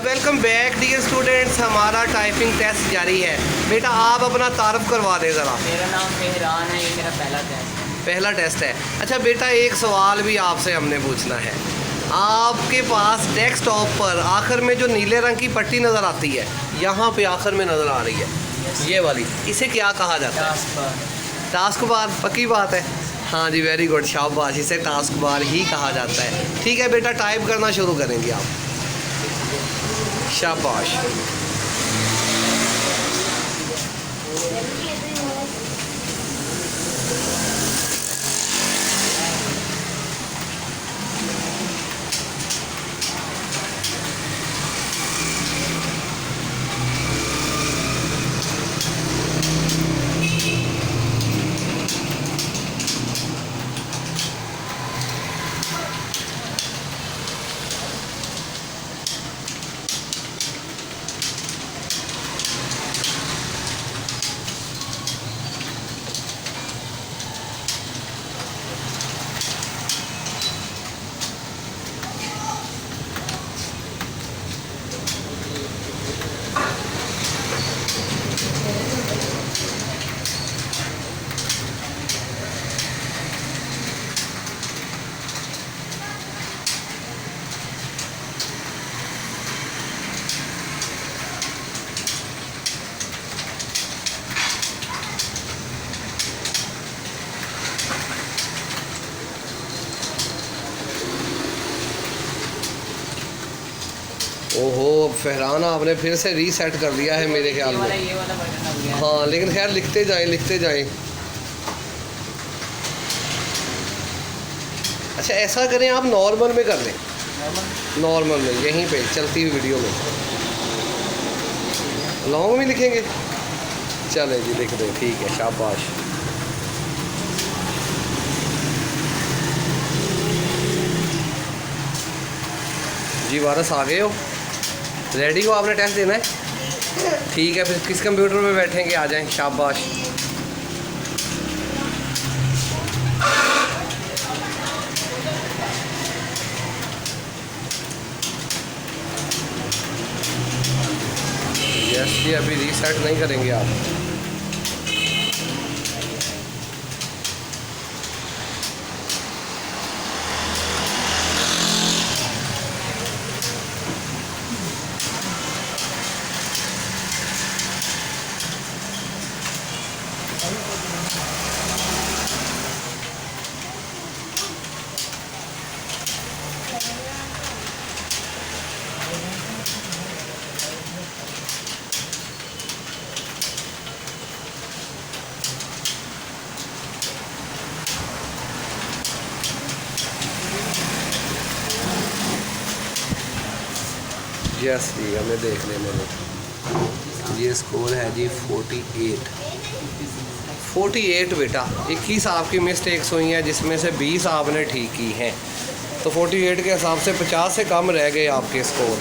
Welcome back dear students. हमारा typing test जारी है। बेटा आप अपना तारफ़ करवा दें ज़रा। मेरा नाम मेहरान है, ये मेरा पहला टेस्ट है। पहला टेस्ट है। अच्छा बेटा, एक सवाल भी आपसे हमने पूछना है। आपके पास डेस्कटॉप पर आखिर में जो नीले रंग की पट्टी नज़र आती है, यहाँ पे आखिर में नज़र आ रही है, ये वाली, इसे क्या कहा जाता है? Task bar. पक्की बात है? हाँ जी, वेरी गुड, शाबाश। इसे टास्क बार ही कहा जाता है। ठीक है बेटा, टाइप करना शुरू करेंगे आप। शाबाश। ओहो, फहरान आपने फिर से रीसेट कर दिया है मेरे ख्याल में। ये वाला बटन दब गया। हाँ, लेकिन खैर लिखते जाएं, लिखते जाएं। अच्छा ऐसा करें, आप नॉर्मल में कर लें। नॉर्मल में, यहीं पे चलती हुई वीडियो में। लॉन्ग में लिखेंगे? चले जी, लिख दें। ठीक है, शाबाश। जी वारस, आ गए हो? रेडी हो? आपने टेस्ट देना है? ठीक है, फिर किस कंप्यूटर में बैठेंगे? आ जाएं, शाबाश। यस जी, अभी रीसेट नहीं करेंगे आप। यस जी, हमें देख लेने दो। ये स्कोर है जी 48 बेटा। 21 आपकी मिस्टेक्स हुई हैं, जिसमें से 20 आपने ठीक की हैं। तो 48 के हिसाब से 50 से कम रह गए आपके स्कोर।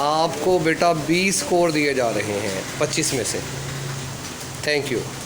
आपको बेटा 20 स्कोर दिए जा रहे हैं 25 में से। Thank you.